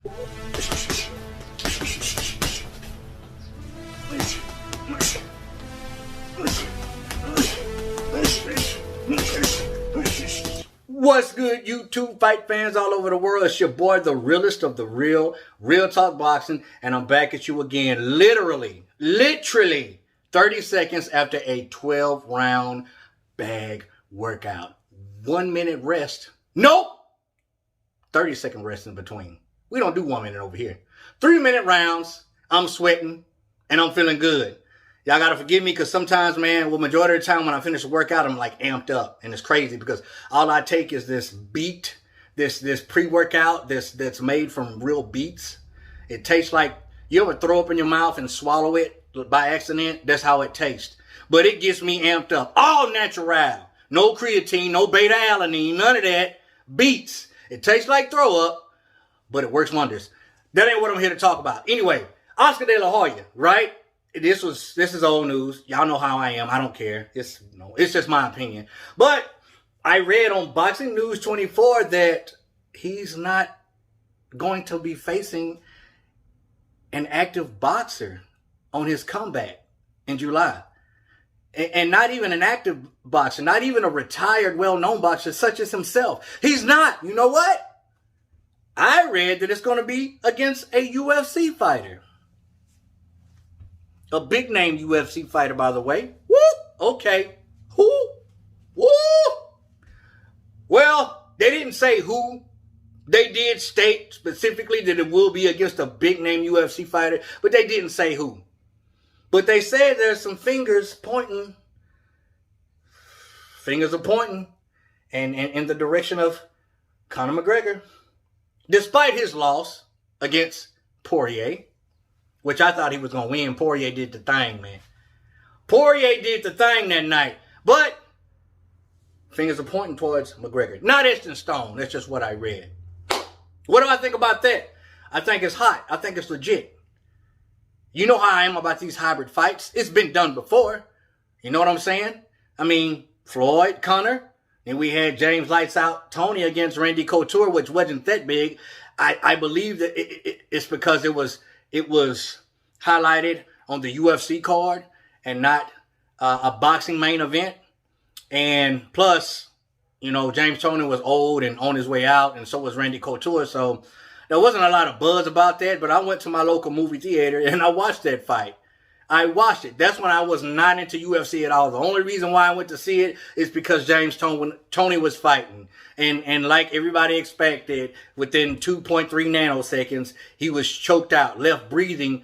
What's good, YouTube fight fans all over the world? It's your boy, the realest of the real Talk Boxing, and I'm back at you again, literally 30 seconds after a 12-round bag workout. 1 minute rest. Nope! 30-second rest in between. We don't do 1 minute over here. 3-minute rounds, I'm sweating, and I'm feeling good. Y'all gotta forgive me because sometimes, man, well, majority of the time when I finish a workout, I'm like amped up. And it's crazy because all I take is this beet, this pre-workout that's made from real beets. It tastes like, you ever throw up in your mouth and swallow it by accident? That's how it tastes. But it gets me amped up. All natural. No creatine, no beta-alanine, none of that. Beets. It tastes like throw up, but it works wonders. That ain't what I'm here to talk about. Anyway, Oscar De La Hoya, right? This is old news. Y'all know how I am. I don't care. It's just my opinion. But I read on Boxing News 24 that he's not going to be facing an active boxer on his comeback in July. And not even an active boxer, not even a retired, well-known boxer such as himself. He's not. You know what? I read that it's going to be against a UFC fighter. A big name UFC fighter, by the way. Woo! Okay. Who? Woo! Well, they didn't say who. They did state specifically that it will be against a big name UFC fighter, but they didn't say who. But they said there's some fingers pointing. Fingers are pointing and in the direction of Conor McGregor. Despite his loss against Poirier, which I thought he was going to win. Poirier did the thing, man. Poirier did the thing that night. But fingers are pointing towards McGregor. Not etched in stone. That's just what I read. What do I think about that? I think it's hot. I think it's legit. You know how I am about these hybrid fights. It's been done before. You know what I'm saying? I mean, Floyd, Conor. And we had James Lights Out Tony against Randy Couture, which wasn't that big. I believe that it's because it was highlighted on the UFC card and not a boxing main event. And plus, you know, James Toney was old and on his way out, and so was Randy Couture. So there wasn't a lot of buzz about that, but I went to my local movie theater and I watched that fight. I watched it. That's when I was not into UFC at all. The only reason why I went to see it is because James Toney was fighting. And like everybody expected, within 2.3 nanoseconds, he was choked out, left breathing,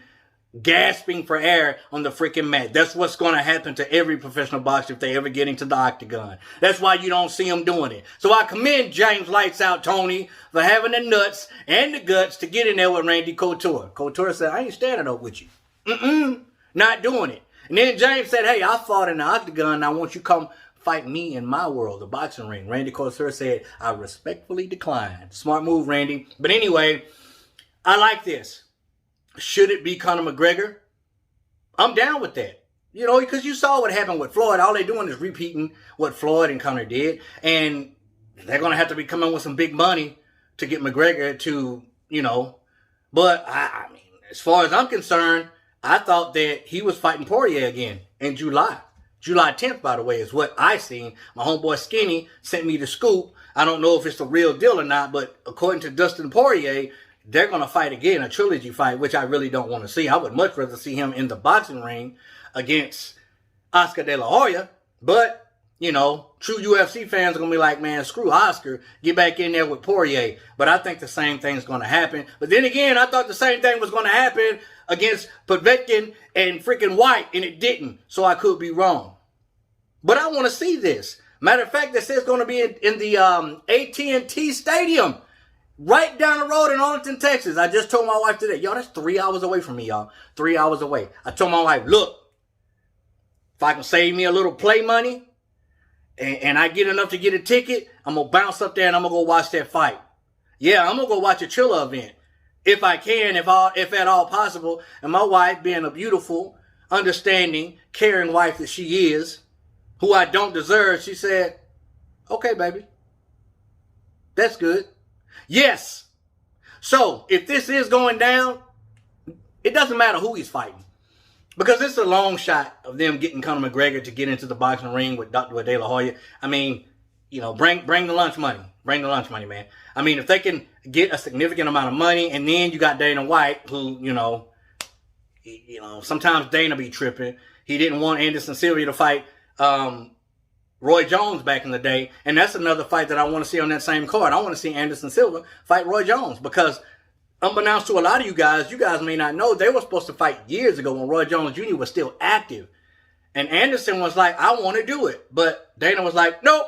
gasping for air on the freaking mat. That's what's going to happen to every professional boxer if they ever get into the octagon. That's why you don't see him doing it. So I commend James Lights Out Tony for having the nuts and the guts to get in there with Randy Couture. Couture said, I ain't standing up with you. Not doing it. And then James said, hey, I fought in the octagon, and I want you to come fight me in my world, the boxing ring. Randy Couture said, I respectfully declined. Smart move, Randy. But anyway, I like this. Should it be Conor McGregor? I'm down with that. You know, because you saw what happened with Floyd. All they're doing is repeating what Floyd and Conor did. And they're going to have to be coming with some big money to get McGregor to, you know. But, I mean, as far as I'm concerned, I thought that he was fighting Poirier again in July. July 10th, by the way, is what I seen. My homeboy Skinny sent me the scoop. I don't know if it's the real deal or not, but according to Dustin Poirier, they're going to fight again, a trilogy fight, which I really don't want to see. I would much rather see him in the boxing ring against Oscar De La Hoya. But, you know, true UFC fans are going to be like, man, screw Oscar. Get back in there with Poirier. But I think the same thing's going to happen. But then again, I thought the same thing was going to happen against Povetkin and freaking White, and it didn't. So I could be wrong. But I want to see this. Matter of fact, this is going to be in the AT&T Stadium. Right down the road in Arlington, Texas. I just told my wife today, yo, that's 3 hours away from me, y'all. 3 hours away. I told my wife, look, if I can save me a little play money and I get enough to get a ticket, I'm going to bounce up there and I'm going to go watch that fight. Yeah, I'm going to go watch a Triller event. If I can, if at all possible. And my wife, being a beautiful, understanding, caring wife that she is, who I don't deserve, she said, okay, baby. That's good. Yes. So if this is going down, it doesn't matter who he's fighting. Because it's a long shot of them getting Conor McGregor to get into the boxing ring with De La Hoya. I mean, you know, bring the lunch money. Bring the lunch money, man. I mean, if they can get a significant amount of money, and then you got Dana White, who, you know, sometimes Dana be tripping. He didn't want Anderson Silva to fight Roy Jones back in the day. And that's another fight that I want to see on that same card. I want to see Anderson Silva fight Roy Jones because unbeknownst to a lot of you guys may not know, they were supposed to fight years ago when Roy Jones Jr. was still active. And Anderson was like, I want to do it. But Dana was like, nope,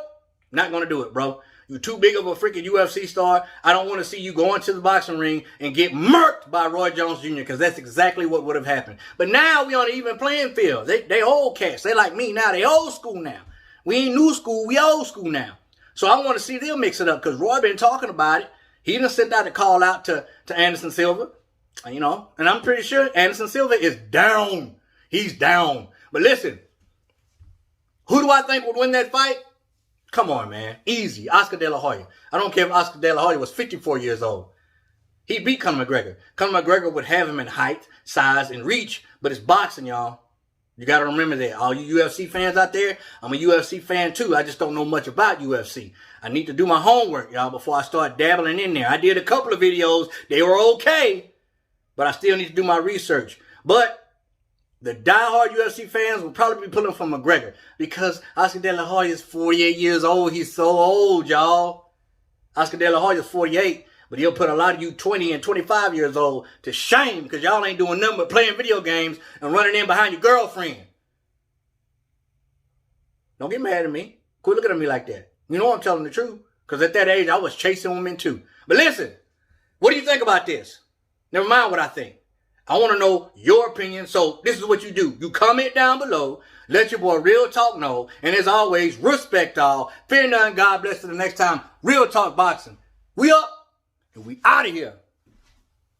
not going to do it, bro. You're too big of a freaking UFC star. I don't want to see you go into the boxing ring and get murked by Roy Jones Jr. because that's exactly what would have happened. But now we on an even playing field. They old cats. They like me now. They old school now. We ain't new school. We old school now. So I want to see them mix it up because Roy been talking about it. He done sent out a call out to Anderson Silva, you know, and I'm pretty sure Anderson Silva is down. He's down. But listen, who do I think would win that fight? Come on, man. Easy. Oscar De La Hoya. I don't care if Oscar De La Hoya was 54 years old. He beat Conor McGregor. Conor McGregor would have him in height, size, and reach, but it's boxing, y'all. You got to remember that. All you UFC fans out there, I'm a UFC fan too. I just don't know much about UFC. I need to do my homework, y'all, before I start dabbling in there. I did a couple of videos. They were okay, but I still need to do my research. But the diehard UFC fans will probably be pulling for McGregor because Oscar De La Hoya is 48 years old. He's so old, y'all. Oscar De La Hoya is 48, but he'll put a lot of you 20 and 25 years old to shame because y'all ain't doing nothing but playing video games and running in behind your girlfriend. Don't get mad at me. Quit looking at me like that. You know I'm telling the truth because at that age, I was chasing women too. But listen, what do you think about this? Never mind what I think. I want to know your opinion. So this is what you do. You comment down below. Let your boy Real Talk know. And as always, respect all. Fear none. God bless. Till the next time. Real Talk Boxing. We up and we out of here.